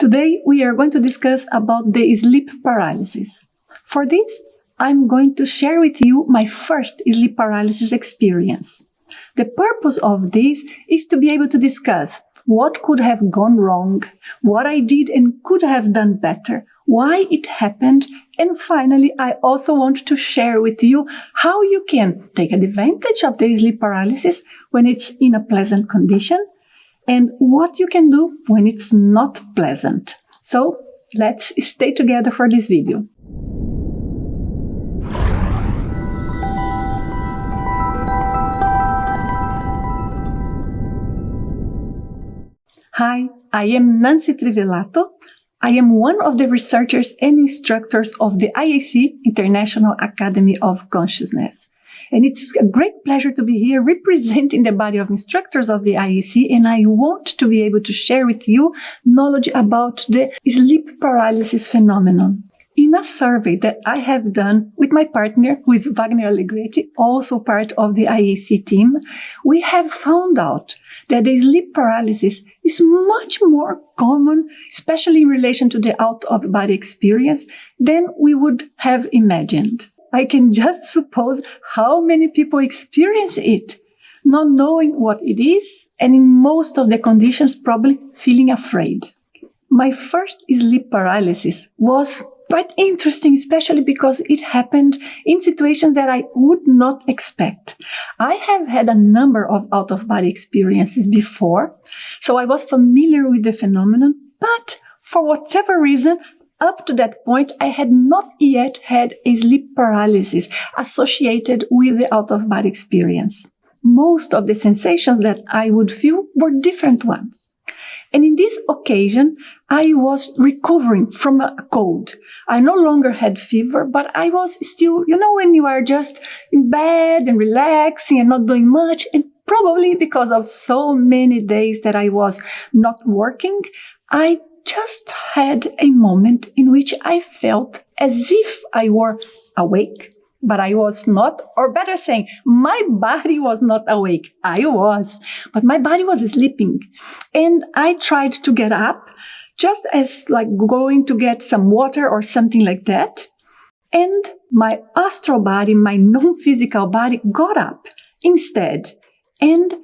Today we are going to discuss about the sleep paralysis. For this, I'm going to share with you my first sleep paralysis experience. The purpose of this is to be able to discuss what could have gone wrong, what I did and could have done better, why it happened, and finally, I also want to share with you how you can take advantage of the sleep paralysis when it's in a pleasant condition, and what you can do when it's not pleasant. So, let's stay together for this video. Hi, I am Nanci Trivellato. I am one of the researchers and instructors of the IAC, International Academy of Consciousness. And it's a great pleasure to be here representing the body of instructors of the IAC, and I want to be able to share with you knowledge about the sleep paralysis phenomenon. In a survey that I have done with my partner, who is Wagner Allegretti, also part of the IAC team, we have found out that the sleep paralysis is much more common, especially in relation to the out-of-body experience, than we would have imagined. I can just suppose how many people experience it, not knowing what it is, and in most of the conditions probably feeling afraid. My first sleep paralysis was quite interesting, especially because it happened in situations that I would not expect. I have had a number of out-of-body experiences before, so I was familiar with the phenomenon, but for whatever reason, up to that point, I had not yet had a sleep paralysis associated with the out-of-body experience. Most of the sensations that I would feel were different ones. And in this occasion, I was recovering from a cold. I no longer had fever, but I was still, when you are just in bed and relaxing and not doing much, and probably because of so many days that I was not working, I just had a moment in which I felt as if I were awake, but I was not, or better saying, my body was not awake. I was, but my body was sleeping. And I tried to get up, just as like going to get some water or something like that. And my astral body, my non-physical body, got up instead. And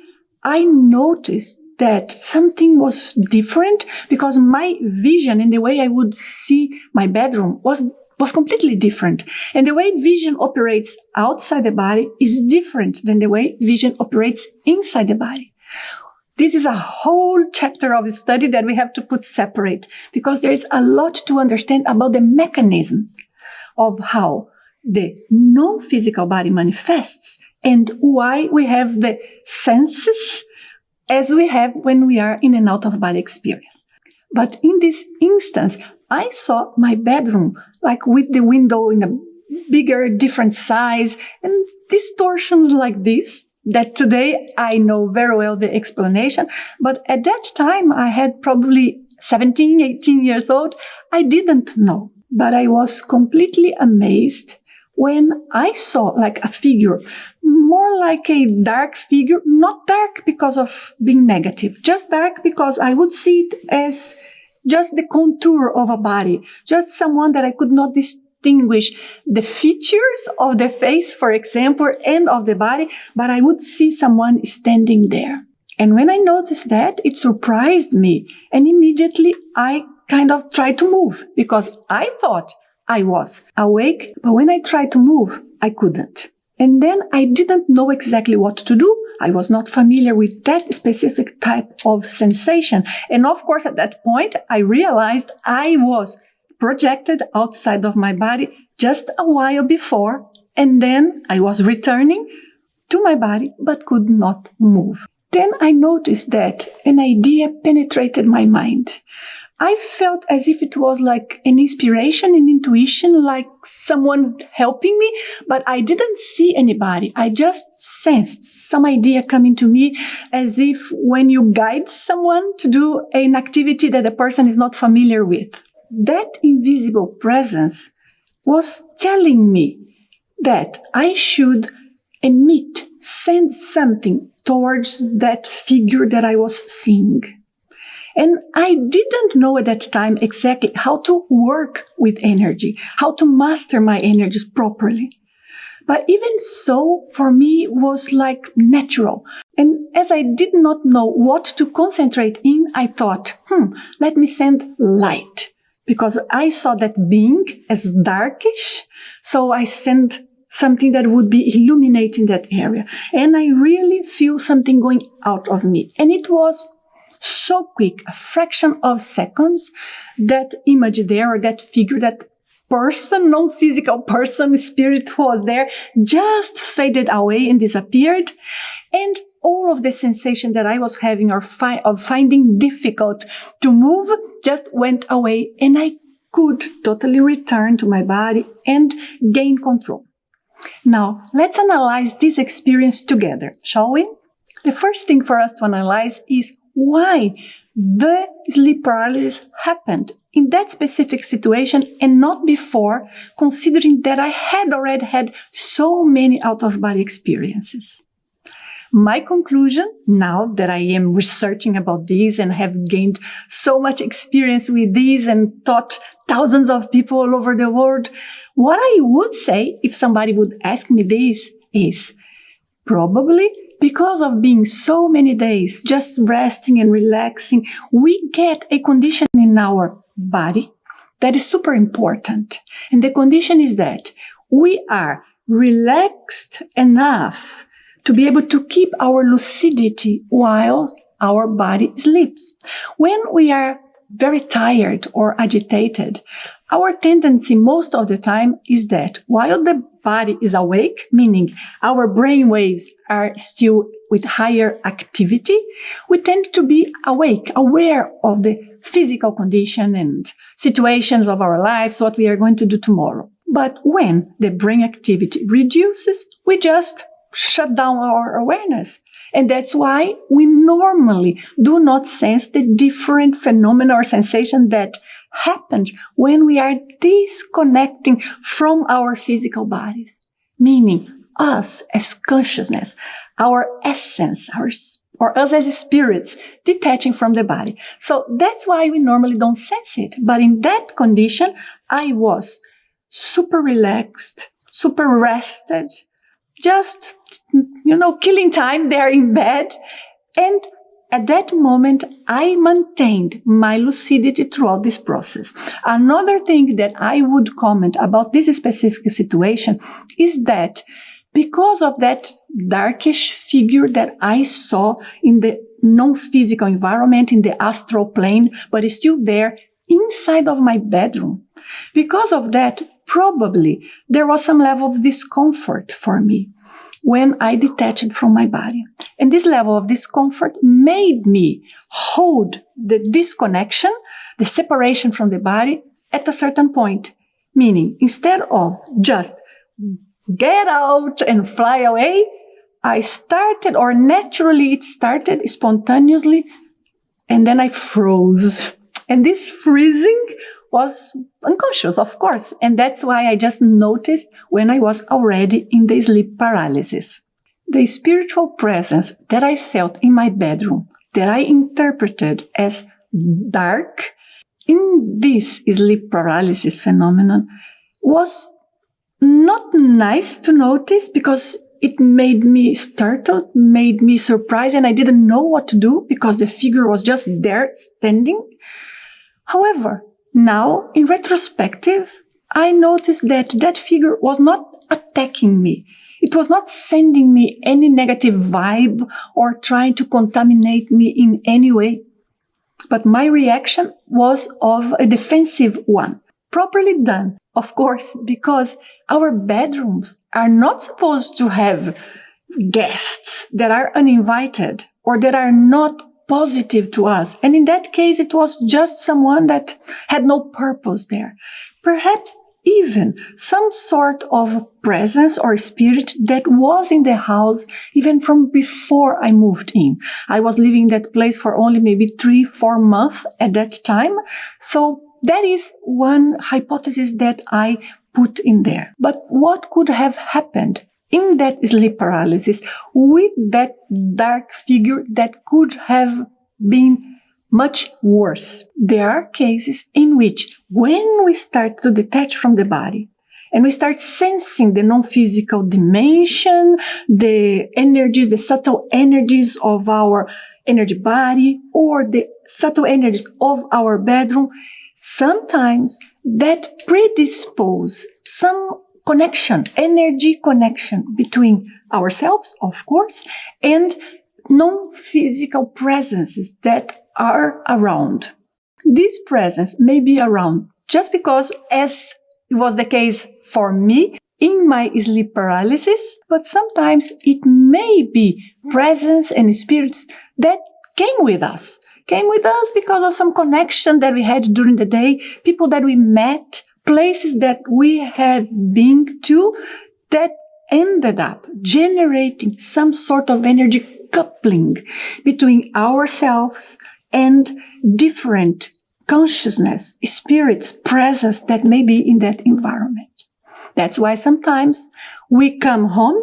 I noticed that something was different because my vision and the way I would see my bedroom was completely different. And the way vision operates outside the body is different than the way vision operates inside the body. This is a whole chapter of study that we have to put separate because there is a lot to understand about the mechanisms of how the non-physical body manifests and why we have the senses as we have when we are in an out-of-body experience. But in this instance, I saw my bedroom like with the window in a bigger, different size and distortions like this that today I know very well the explanation. But at that time, I had probably 17, 18 years old. I didn't know, but I was completely amazed when I saw like a figure, more like a dark figure, not dark because of being negative, just dark because I would see it as just the contour of a body, just someone that I could not distinguish the features of the face, for example, and of the body, but I would see someone standing there. And when I noticed that, it surprised me. And immediately I kind of tried to move because I thought I was awake, but when I tried to move, I couldn't. And then I didn't know exactly what to do. I was not familiar with that specific type of sensation. And of course, at that point, I realized I was projected outside of my body just a while before. And then I was returning to my body, but could not move. Then I noticed that an idea penetrated my mind. I felt as if it was like an inspiration, an intuition, like someone helping me, but I didn't see anybody. I just sensed some idea coming to me as if when you guide someone to do an activity that the person is not familiar with. That invisible presence was telling me that I should send something towards that figure that I was seeing. And I didn't know at that time exactly how to work with energy, how to master my energies properly. But even so, for me, it was like natural. And as I did not know what to concentrate in, I thought, let me send light. Because I saw that being as darkish, so I sent something that would be illuminating that area. And I really feel something going out of me. And it was so quick, a fraction of seconds, that image there, or that figure, that person, non-physical person, spirit was there, just faded away and disappeared. And all of the sensation that I was having of finding difficult to move just went away, and I could totally return to my body and gain control. Now, let's analyze this experience together, shall we? The first thing for us to analyze is why the sleep paralysis happened in that specific situation and not before, considering that I had already had so many out-of-body experiences. My conclusion, now that I am researching about this and have gained so much experience with this and taught thousands of people all over the world, what I would say if somebody would ask me this is probably because of being so many days just resting and relaxing, we get a condition in our body that is super important. And the condition is that we are relaxed enough to be able to keep our lucidity while our body sleeps. When we are very tired or agitated, our tendency most of the time is that while the body is awake, meaning our brain waves are still with higher activity, we tend to be awake, aware of the physical condition and situations of our lives, what we are going to do tomorrow. But when the brain activity reduces, we just shut down our awareness. And that's why we normally do not sense the different phenomena or sensation that happens when we are disconnecting from our physical bodies. Meaning us as consciousness, our essence, or us as spirits detaching from the body. So that's why we normally don't sense it. But in that condition, I was super relaxed, super rested, just, killing time there in bed. And at that moment, I maintained my lucidity throughout this process. Another thing that I would comment about this specific situation is that because of that darkish figure that I saw in the non-physical environment, in the astral plane, but is still there inside of my bedroom, because of that, probably there was some level of discomfort for me when I detached from my body. And this level of discomfort made me hold the disconnection, the separation from the body at a certain point. Meaning, instead of just get out and fly away, I started, or naturally it started spontaneously, and then I froze. And this freezing was unconscious, of course. And that's why I just noticed when I was already in the sleep paralysis. The spiritual presence that I felt in my bedroom, that I interpreted as dark, in this sleep paralysis phenomenon, was not nice to notice because it made me startled, made me surprised, and I didn't know what to do because the figure was just there standing. However, now, in retrospective, I noticed that that figure was not attacking me. It was not sending me any negative vibe or trying to contaminate me in any way. But my reaction was of a defensive one. Properly done, of course, because our bedrooms are not supposed to have guests that are uninvited or that are not positive to us. And in that case, it was just someone that had no purpose there. Perhaps even some sort of presence or spirit that was in the house even from before I moved in. I was living in that place for only maybe 3-4 months at that time. So that is one hypothesis that I put in there. But what could have happened in that sleep paralysis with that dark figure that could have been much worse. There are cases in which when we start to detach from the body and we start sensing the non-physical dimension, the energies, the subtle energies of our energy body or the subtle energies of our bedroom, sometimes that predispose some connection, energy connection between ourselves, of course, and non-physical presences that are around. This presence may be around just because, as it was the case for me in my sleep paralysis, but sometimes it may be presence and spirits that came with us because of some connection that we had during the day, people that we met, places that we have been to that ended up generating some sort of energy coupling between ourselves and different consciousness, spirits, presence that may be in that environment. That's why sometimes we come home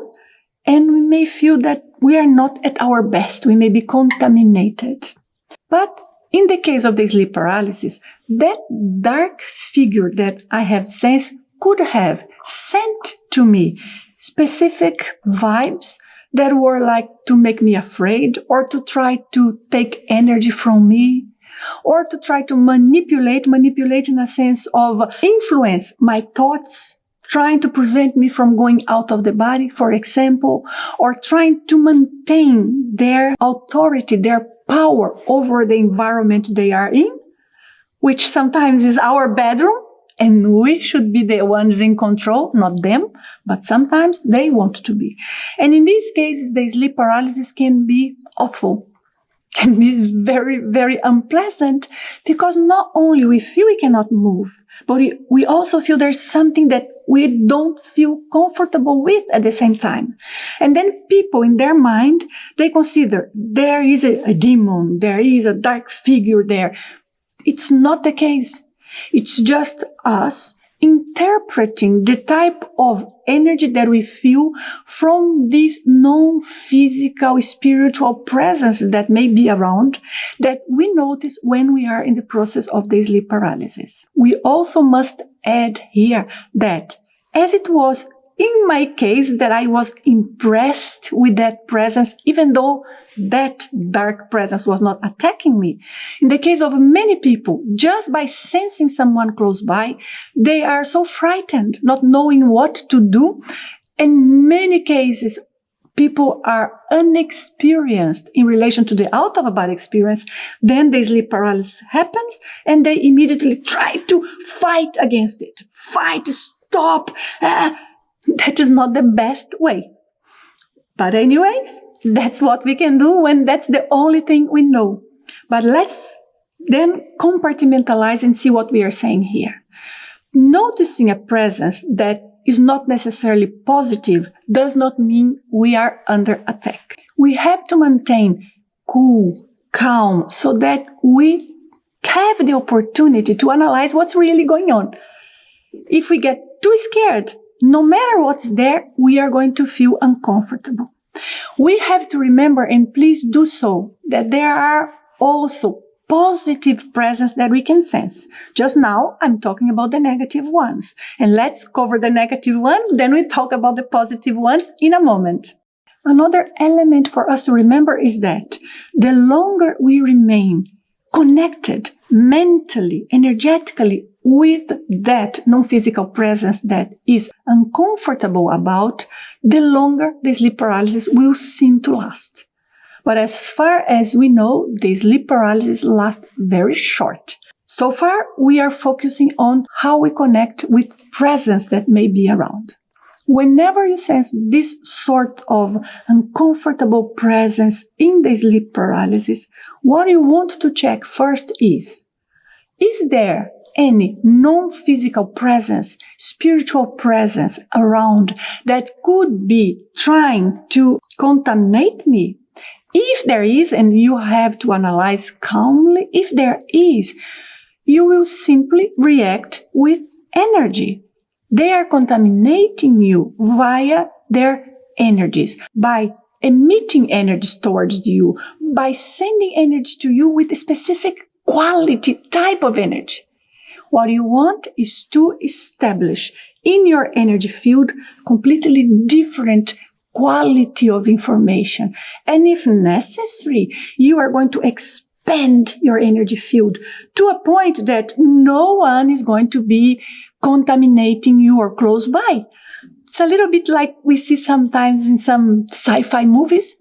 and we may feel that we are not at our best. We may be contaminated. But in the case of the sleep paralysis, that dark figure that I have sensed could have sent to me specific vibes that were like to make me afraid or to try to take energy from me or to try to manipulate in a sense of influence my thoughts, trying to prevent me from going out of the body, for example, or trying to maintain their authority, their power over the environment they are in, which sometimes is our bedroom, and we should be the ones in control, not them, but sometimes they want to be. And in these cases, the sleep paralysis can be awful, can be very, very unpleasant, because not only we feel we cannot move, but we also feel there's something that we don't feel comfortable with at the same time. And then people in their mind, they consider there is a demon, there is a dark figure there. It's not the case. It's just us interpreting the type of energy that we feel from these non-physical spiritual presences that may be around, that we notice when we are in the process of the sleep paralysis. We also must add here that, as it was in my case, that I was impressed with that presence, even though that dark presence was not attacking me. In the case of many people, just by sensing someone close by, they are so frightened, not knowing what to do. In many cases, people are unexperienced in relation to the out-of-body experience. Then the sleep paralysis happens, and they immediately try to fight against it. Fight, stop. That is not the best way. But anyways, that's what we can do when that's the only thing we know. But let's then compartmentalize and see what we are saying here. Noticing a presence that is not necessarily positive does not mean we are under attack. We have to maintain cool, calm, so that we have the opportunity to analyze what's really going on. If we get too scared, no matter what's there, we are going to feel uncomfortable. We have to remember, and please do so, that there are also positive presence that we can sense. Just now, I'm talking about the negative ones. And let's cover the negative ones, then we talk about the positive ones in a moment. Another element for us to remember is that the longer we remain connected mentally, energetically with that non-physical presence that is uncomfortable about, the longer the sleep paralysis will seem to last. But as far as we know, the sleep paralysis lasts very short. So far, we are focusing on how we connect with presence that may be around. Whenever you sense this sort of uncomfortable presence in the sleep paralysis, what you want to check first is there any non-physical presence, spiritual presence around that could be trying to contaminate me? If there is, and you have to analyze calmly, if there is, you will simply react with energy. They are contaminating you via their energies, by emitting energies towards you, by sending energy to you with a specific quality, type of energy. What you want is to establish in your energy field completely different quality of information. And if necessary, you are going to expand your energy field to a point that no one is going to be contaminating you or close by. It's a little bit like we see sometimes in some sci-fi movies,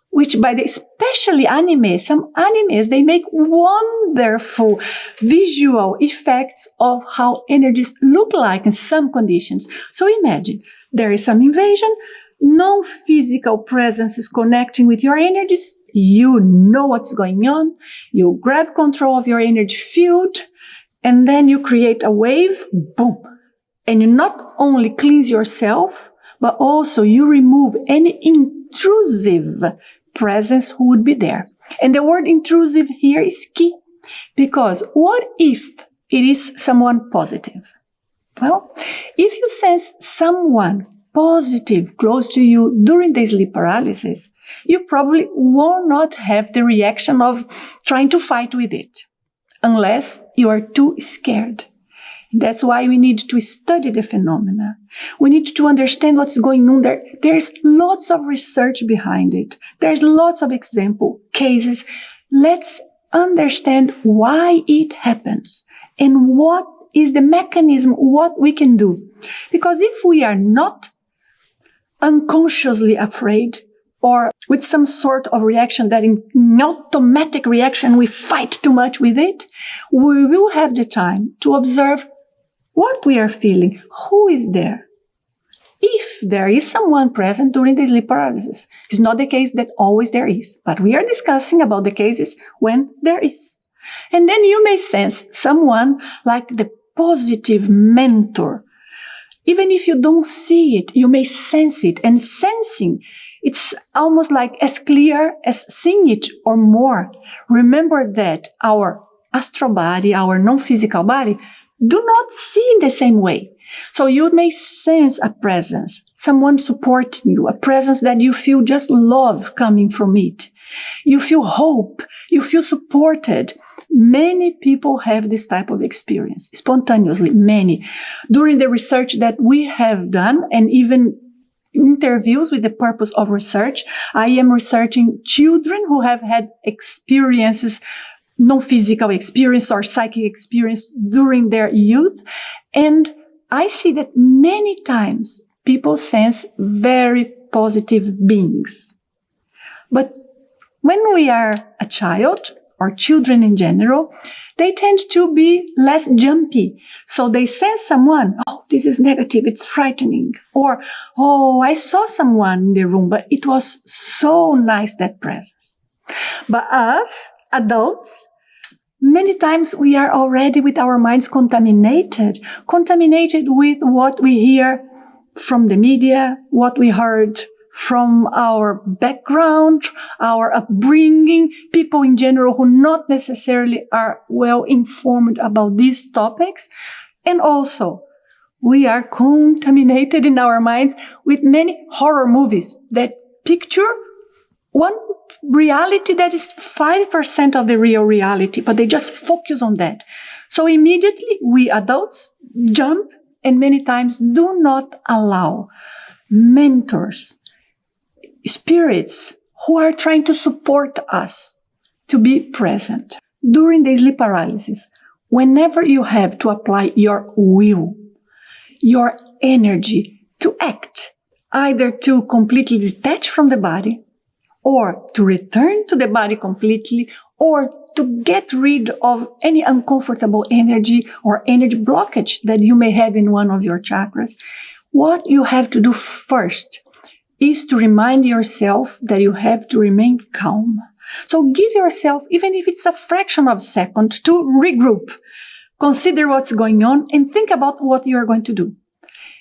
which especially anime, some animes, they make wonderful visual effects of how energies look like in some conditions. So imagine there is some invasion, no physical presence is connecting with your energies. You know what's going on. You grab control of your energy field, and then you create a wave, boom. And you not only cleanse yourself, but also you remove any intrusive presence who would be there. And the word intrusive here is key, because what if it is someone positive? Well, if you sense someone positive close to you during the sleep paralysis, you probably will not have the reaction of trying to fight with it, unless you are too scared. That's why we need to study the phenomena. We need to understand what's going on there. There's lots of research behind it. There's lots of example cases. Let's understand why it happens and what is the mechanism, what we can do. Because if we are not unconsciously afraid or with some sort of reaction that in automatic reaction we fight too much with it, we will have the time to observe what we are feeling, who is there. If there is someone present during the sleep paralysis, it's not the case that always there is, but we are discussing about the cases when there is. And then you may sense someone like the positive mentor. Even if you don't see it, you may sense it. And sensing, it's almost like as clear as seeing it or more. Remember that our astral body, our non-physical body, do not see in the same way. So you may sense a presence, someone supporting you, a presence that you feel just love coming from it. You feel hope. You feel supported. Many people have this type of experience, spontaneously, many. During the research that we have done, and even interviews with the purpose of research, I am researching children who have had experiences, non-physical experience or psychic experience during their youth. And I see that many times people sense very positive beings. But when we are a child, or children in general, they tend to be less jumpy. So they sense someone, oh, this is negative, it's frightening. Or, oh, I saw someone in the room, but it was so nice, that presence. But us, adults, many times we are already with our minds contaminated with what we hear from the media, what we heard from our background, our upbringing, people in general who not necessarily are well informed about these topics. And also, we are contaminated in our minds with many horror movies that picture one reality that is 5% of the real reality, but they just focus on that. So immediately we adults jump and many times do not allow mentors, spirits who are trying to support us to be present. During the sleep paralysis, whenever you have to apply your will, your energy to act, either to completely detach from the body, or to return to the body completely, or to get rid of any uncomfortable energy or energy blockage that you may have in one of your chakras, what you have to do first is to remind yourself that you have to remain calm. So give yourself, even if it's a fraction of a second, to regroup, consider what's going on, and think about what you are going to do.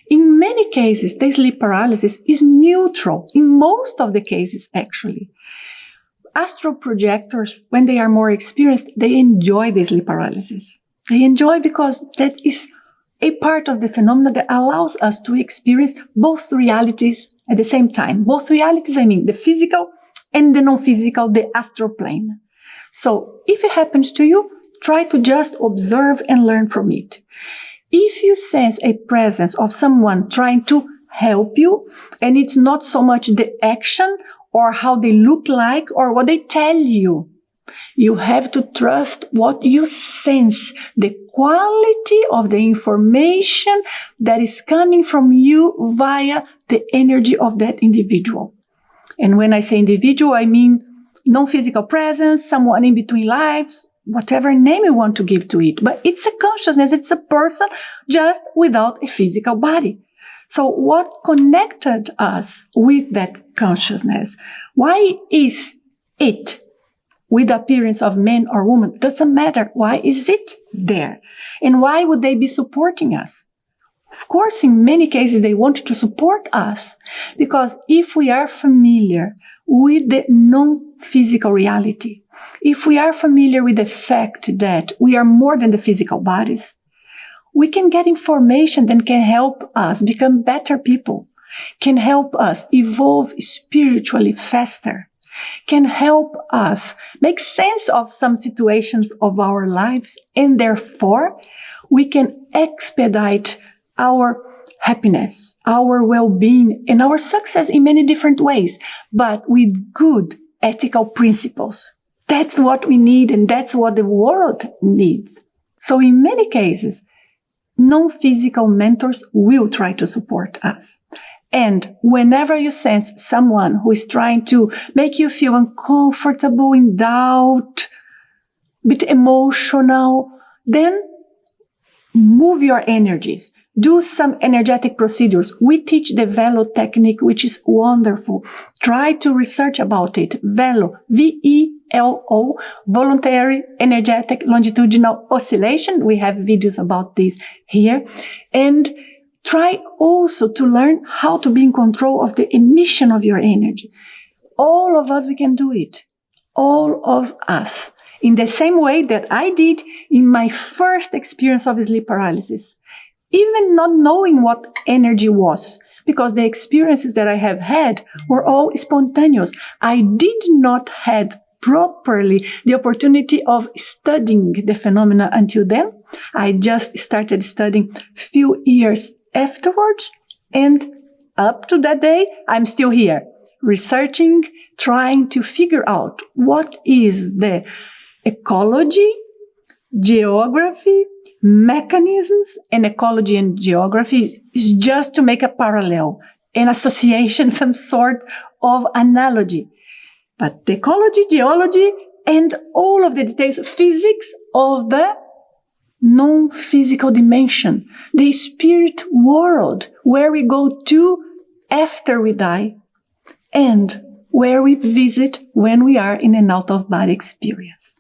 In many cases, the sleep paralysis is neutral. In most of the cases, actually. Astral projectors, when they are more experienced, they enjoy the sleep paralysis. They enjoy because that is a part of the phenomenon that allows us to experience both realities at the same time. Both realities, I mean the physical and the non-physical, the astral plane. So if it happens to you, try to just observe and learn from it. If you sense a presence of someone trying to help you, and it's not so much the action or how they look like or what they tell you, you have to trust what you sense, the quality of the information that is coming from you via the energy of that individual. And when I say individual, I mean non-physical presence, someone in between lives, whatever name you want to give to it. But it's a consciousness, it's a person just without a physical body. So what connected us with that consciousness? Why is it with the appearance of man or woman? Doesn't matter. Why is it there? And why would they be supporting us? Of course, in many cases, they want to support us because if we are familiar with the non-physical reality, if we are familiar with the fact that we are more than the physical bodies, we can get information that can help us become better people, can help us evolve spiritually faster, can help us make sense of some situations of our lives, and therefore we can expedite our happiness, our well-being, and our success in many different ways, but with good ethical principles. That's what we need, and that's what the world needs. So in many cases, non-physical mentors will try to support us. And whenever you sense someone who is trying to make you feel uncomfortable, in doubt, a bit emotional, then move your energies. Do some energetic procedures. We teach the Velo technique, which is wonderful. Try to research about it. Velo, V-E-L-O, voluntary energetic longitudinal oscillation. We have videos about this here. And try also to learn how to be in control of the emission of your energy. All of us, we can do it. All of us. In the same way that I did in my first experience of sleep paralysis. Even not knowing what energy was, because the experiences that I have had were all spontaneous. I did not have properly the opportunity of studying the phenomena until then. I just started studying few years afterwards, and up to that day, I'm still here, researching, trying to figure out what is the ecology, geography, mechanisms, and ecology and geography is just to make a parallel, an association, some sort of analogy. But the ecology, geology, and all of the details, physics of the non-physical dimension, the spirit world, where we go to after we die, and where we visit when we are in an out-of-body experience.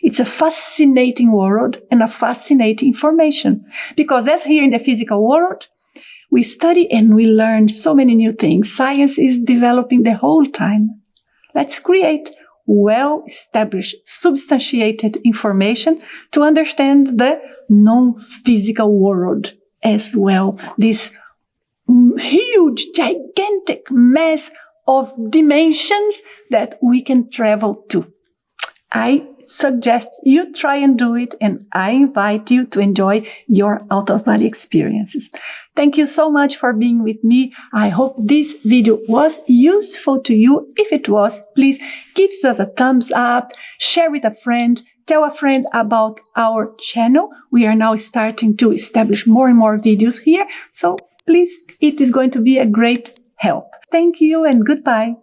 It's a fascinating world and a fascinating information, because as here in the physical world, we study and we learn so many new things. Science is developing the whole time. Let's create well-established, substantiated information to understand the non-physical world as well. This huge, gigantic mass of dimensions that we can travel to. I suggest you try and do it, and I invite you to enjoy your out-of-body experiences. Thank you so much for being with me. I hope this video was useful to you. If it was, please give us a thumbs up, share with a friend, tell a friend about our channel. We are now starting to establish more and more videos here, so please, it is going to be a great help. Thank you and goodbye.